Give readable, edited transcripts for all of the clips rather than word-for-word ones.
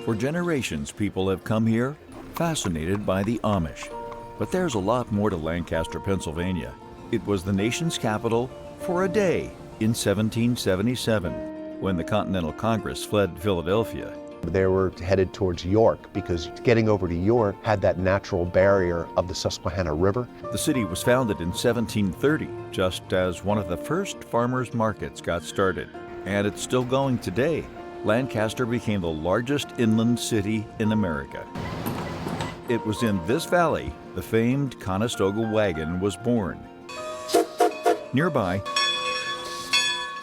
For generations, people have come here fascinated by the Amish. But there's a lot more to Lancaster, Pennsylvania. It was the nation's capital for a day in 1777, when the Continental Congress fled Philadelphia. They were headed towards York because getting over to York had that natural barrier of the Susquehanna River. The city was founded in 1730, just as one of the first farmers' markets got started. And it's still going today. Lancaster became the largest inland city in America. It was in this valley the famed Conestoga wagon was born. Nearby,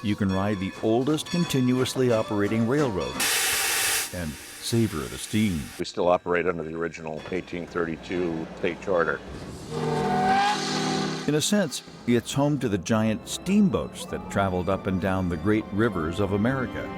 you can ride the oldest continuously operating railroad and savor the steam. We still operate under the original 1832 state charter. In a sense, it's home to the giant steamboats that traveled up and down the great rivers of America.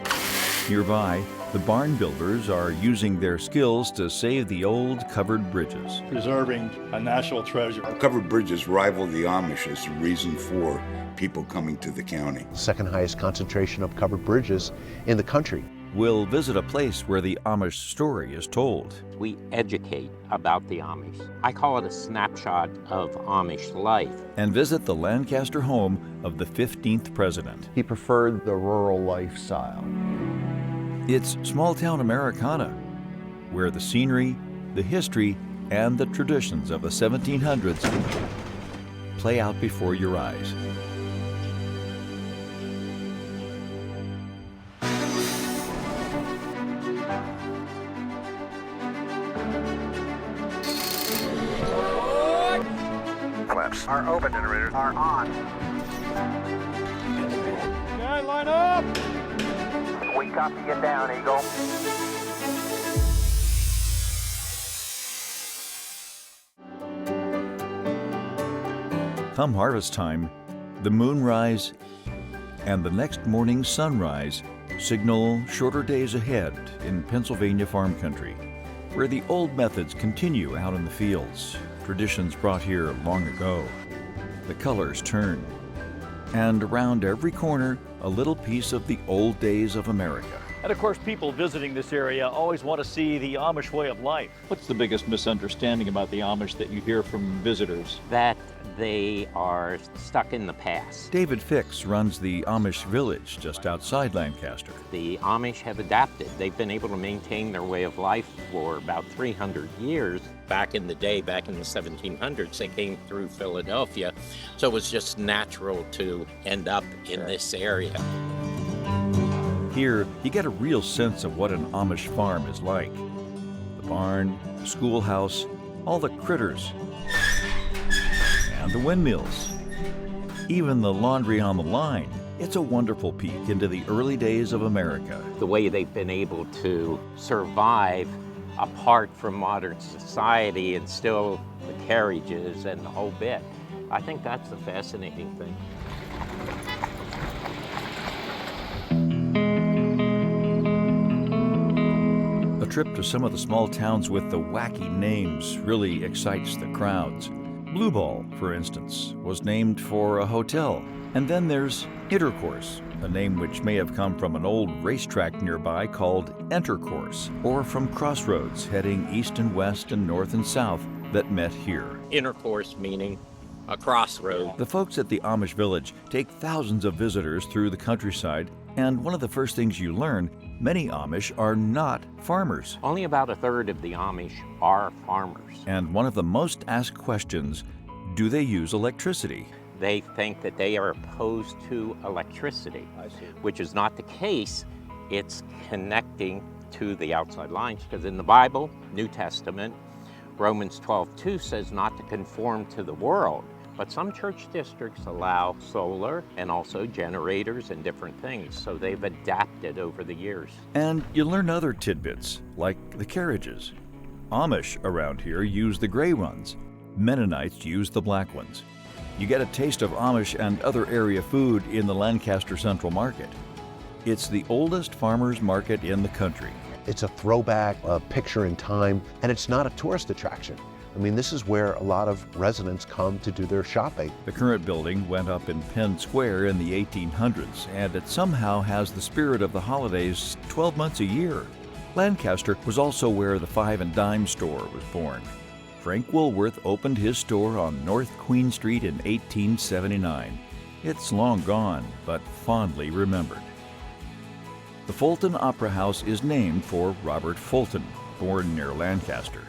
Nearby, the barn builders are using their skills to save the old covered bridges. Preserving a national treasure. Covered bridges rival the Amish as the reason for people coming to the county. Second highest concentration of covered bridges in the country. We'll visit a place where the Amish story is told. We educate about the Amish. I call it a snapshot of Amish life. And visit the Lancaster home of the 15th president. He preferred the rural lifestyle. It's small-town Americana, where the scenery, the history, and the traditions of the 1700s play out before your eyes. Flaps are open, generators are on. Okay, line up! We copy you down, Eagle. Come harvest time, the moonrise and the next morning's sunrise signal shorter days ahead in Pennsylvania farm country, where the old methods continue out in the fields, traditions brought here long ago. The colors turn, and around every corner, a little piece of the old days of America. And of course, people visiting this area always want to see the Amish way of life. What's the biggest misunderstanding about the Amish that you hear from visitors? That they are stuck in the past. David Fix runs the Amish village just outside Lancaster. The Amish have adapted. They've been able to maintain their way of life for about 300 years. Back in the day, back in the 1700s, they came through Philadelphia, so it was just natural to end up in this area. Here, you get a real sense of what an Amish farm is like. The barn, the schoolhouse, all the critters, and the windmills. Even the laundry on the line. It's a wonderful peek into the early days of America. The way they've been able to survive apart from modern society and still the carriages and the whole bit. I think that's the fascinating thing. A trip to some of the small towns with the wacky names really excites the crowds. Blue Ball, for instance, was named for a hotel. And then there's Intercourse, a name which may have come from an old racetrack nearby called Entercourse, or from crossroads heading east and west and north and south that met here. Intercourse meaning a crossroad. The folks at the Amish village take thousands of visitors through the countryside, and one of the first things you learn, many Amish are not farmers. Only about a third of the Amish are farmers. And one of the most asked questions, do they use electricity? They think that they are opposed to electricity, which is not the case. It's connecting to the outside lines, because in the Bible, New Testament, Romans 12:2 says not to conform to the world. But some church districts allow solar and also generators and different things, so they've adapted over the years. And you learn other tidbits, like the carriages. Amish around here use the gray ones. Mennonites use the black ones. You get a taste of Amish and other area food in the Lancaster Central Market. It's the oldest farmers market in the country. It's a throwback, a picture in time, and it's not a tourist attraction. I mean, this is where a lot of residents come to do their shopping. The current building went up in Penn Square in the 1800s, and it somehow has the spirit of the holidays 12 months a year. Lancaster was also where the Five and Dime store was born. Frank Woolworth opened his store on North Queen Street in 1879. It's long gone, but fondly remembered. The Fulton Opera House is named for Robert Fulton, born near Lancaster.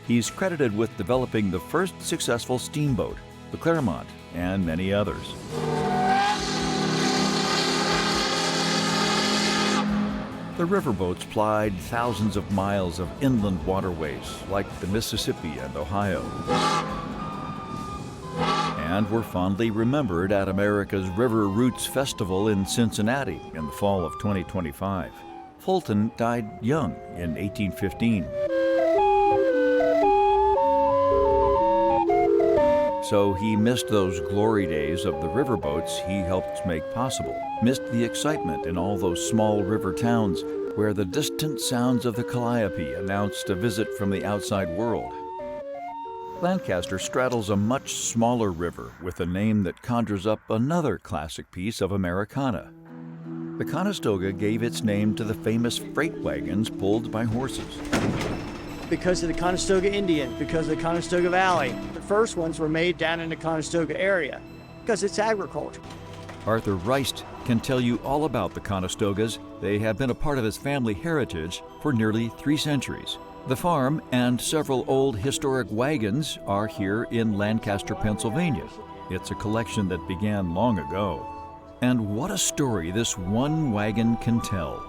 He's credited with developing the first successful steamboat, the Claremont, and many others. The riverboats plied thousands of miles of inland waterways like the Mississippi and Ohio, and were fondly remembered at America's River Roots Festival in Cincinnati in the fall of 2025. Fulton died young in 1815. So he missed those glory days of the riverboats he helped make possible, missed the excitement in all those small river towns where the distant sounds of the calliope announced a visit from the outside world. Lancaster straddles a much smaller river with a name that conjures up another classic piece of Americana. The Conestoga gave its name to the famous freight wagons pulled by horses. Because of the Conestoga Indian, because of the Conestoga Valley. The first ones were made down in the Conestoga area because it's agriculture. Arthur Reist can tell you all about the Conestogas. They have been a part of his family heritage for nearly 3 centuries. The farm and several old historic wagons are here in Lancaster, Pennsylvania. It's a collection that began long ago. And what a story this one wagon can tell.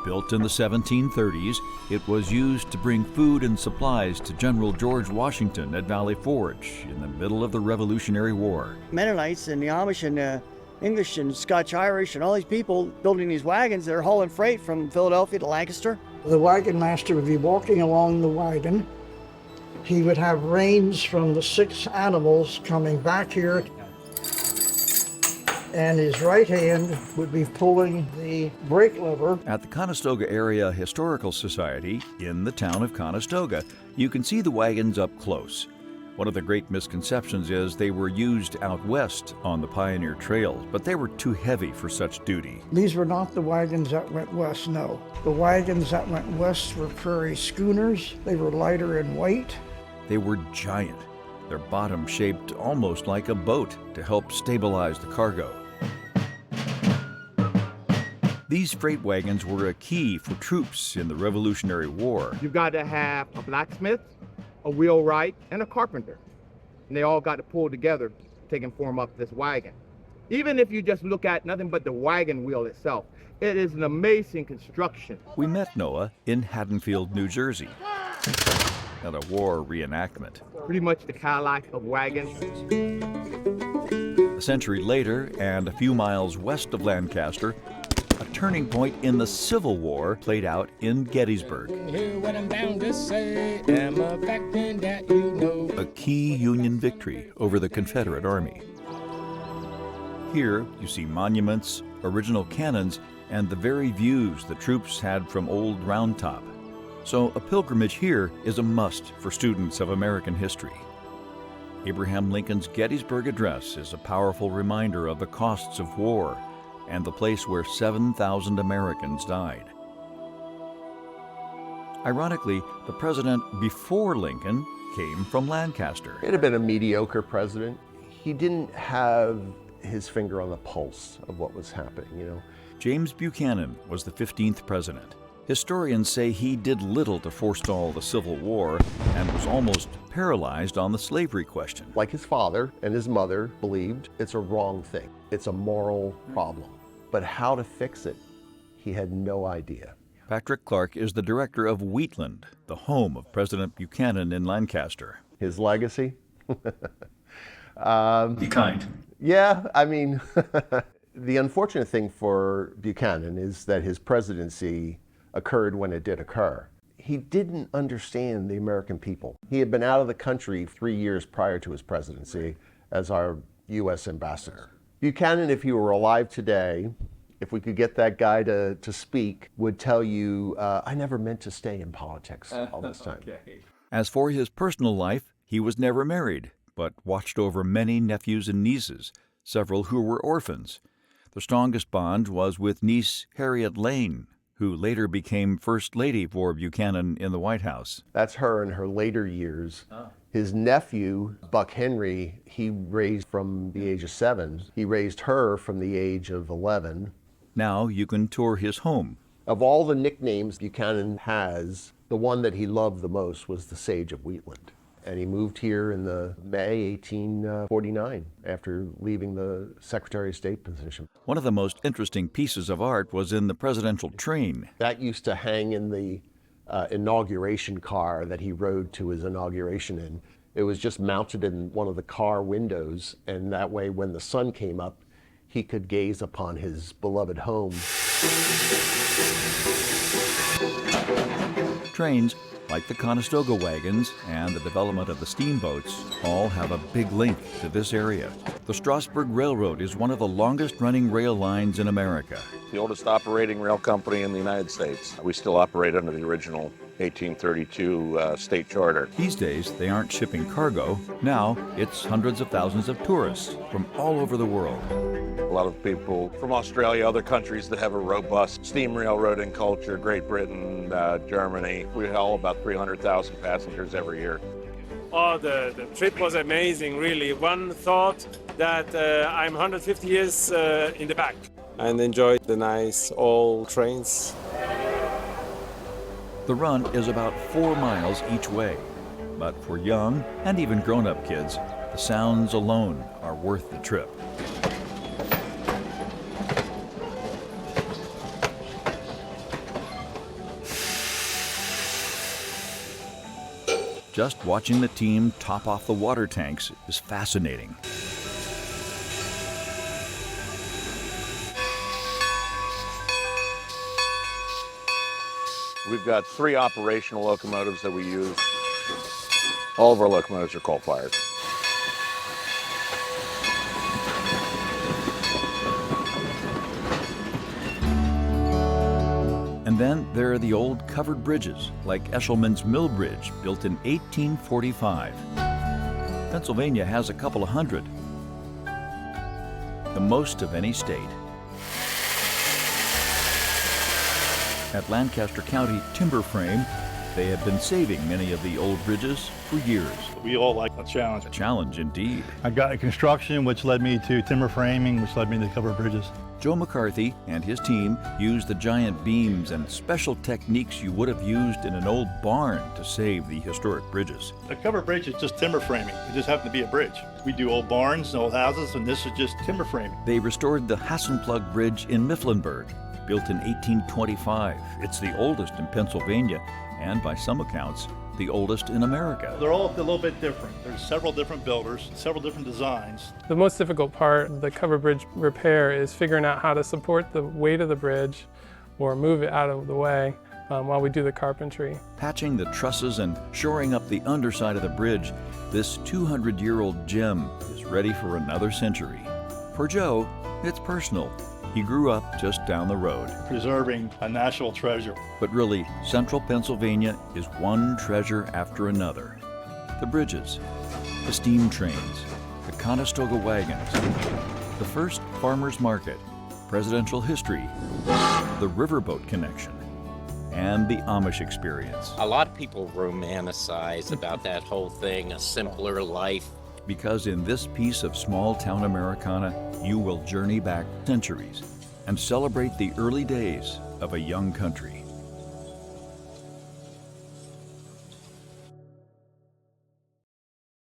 Built in the 1730s, it was used to bring food and supplies to General George Washington at Valley Forge in the middle of the Revolutionary War. Mennonites and the Amish and the English and Scotch-Irish and all these people building these wagons that are hauling freight from Philadelphia to Lancaster. The wagon master would be walking along the wagon. He would have reins from the 6 animals coming back here, and his right hand would be pulling the brake lever. At the Conestoga Area Historical Society in the town of Conestoga, you can see the wagons up close. One of the great misconceptions is they were used out west on the pioneer trails, but they were too heavy for such duty. These were not the wagons that went west, no. The wagons that went west were prairie schooners. They were lighter in weight. They were giant, their bottom shaped almost like a boat to help stabilize the cargo. These freight wagons were a key for troops in the Revolutionary War. You've got to have a blacksmith, a wheelwright, and a carpenter. And they all got to pull together to can form up this wagon. Even if you just look at nothing but the wagon wheel itself, it is an amazing construction. We met Noah in Haddonfield, New Jersey, at a war reenactment. Pretty much the Cadillac of wagons. A century later, and a few miles west of Lancaster, a turning point in the Civil War played out in Gettysburg. A key Union victory over the Confederate Army. Here you see monuments, original cannons, and the very views the troops had from Old Round Top. So a pilgrimage here is a must for students of American history. Abraham Lincoln's Gettysburg Address is a powerful reminder of the costs of war and the place where 7,000 Americans died. Ironically, the president before Lincoln came from Lancaster. It had been a mediocre president. He didn't have his finger on the pulse of what was happening, you know. James Buchanan was the 15th president. Historians say he did little to forestall the Civil War and was almost paralyzed on the slavery question. Like his father and his mother believed, it's a wrong thing. It's a moral problem. But how to fix it, he had no idea. Patrick Clark is the director of Wheatland, the home of President Buchanan in Lancaster. His legacy? Be kind. Yeah, I mean, the unfortunate thing for Buchanan is that his presidency occurred when it did occur. He didn't understand the American people. He had been out of the country 3 years prior to his presidency as our U.S. ambassador. Buchanan, if he were alive today, if we could get that guy to speak, would tell you, I never meant to stay in politics all this time. Okay. As for his personal life, he was never married, but watched over many nephews and nieces, several who were orphans. The strongest bond was with niece Harriet Lane, who later became First Lady for Buchanan in the White House. That's her in her later years. His nephew, Buck Henry, he raised from the age of 7. He raised her from the age of 11. Now you can tour his home. Of all the nicknames Buchanan has, the one that he loved the most was the Sage of Wheatland. And he moved here in the May 1849 after leaving the Secretary of State position. One of the most interesting pieces of art was in the presidential train. That used to hang in the inauguration car that he rode to his inauguration in. It was just mounted in one of the car windows, and that way when the sun came up, he could gaze upon his beloved home. Trains, like the Conestoga wagons and the development of the steamboats, all have a big link to this area. The Strasburg Railroad is one of the longest-running rail lines in America. The oldest operating rail company in the United States. We still operate under the original 1832 state charter. These days, they aren't shipping cargo. Now, it's hundreds of thousands of tourists from all over the world. A lot of people from Australia, other countries that have a robust steam railroading culture, Great Britain, Germany. We haul about 300,000 passengers every year. Oh, the trip was amazing, really. One thought that I'm 150 years in the back. And enjoy the nice old trains. The run is about 4 miles each way. But for young and even grown-up kids, the sounds alone are worth the trip. Just watching the team top off the water tanks is fascinating. We've got 3 operational locomotives that we use. All of our locomotives are coal-fired. And then there are the old covered bridges, like Eshelman's Mill Bridge, built in 1845. Pennsylvania has a couple of hundred, the most of any state. At Lancaster County Timber Frame, they have been saving many of the old bridges for years. We all like a challenge. A challenge indeed. I got into construction, which led me to timber framing, which led me to covered bridges. Joe McCarthy and his team used the giant beams and special techniques you would have used in an old barn to save the historic bridges. A covered bridge is just timber framing. It just happened to be a bridge. We do old barns and old houses, and this is just timber framing. They restored the Hassenplug Bridge in Mifflinburg, built in 1825. It's the oldest in Pennsylvania, and by some accounts, the oldest in America. They're all a little bit different. There's several different builders, several different designs. The most difficult part of the covered bridge repair is figuring out how to support the weight of the bridge or move it out of the way while we do the carpentry. Patching the trusses and shoring up the underside of the bridge, this 200-year-old gem is ready for another century. For Joe, it's personal. He grew up just down the road. Preserving a national treasure. But really, central Pennsylvania is one treasure after another. The bridges, the steam trains, the Conestoga wagons, the first farmers market, presidential history, the riverboat connection, and the Amish experience. A lot of people romanticize about that whole thing, a simpler life. Because in this piece of small-town Americana, you will journey back centuries and celebrate the early days of a young country.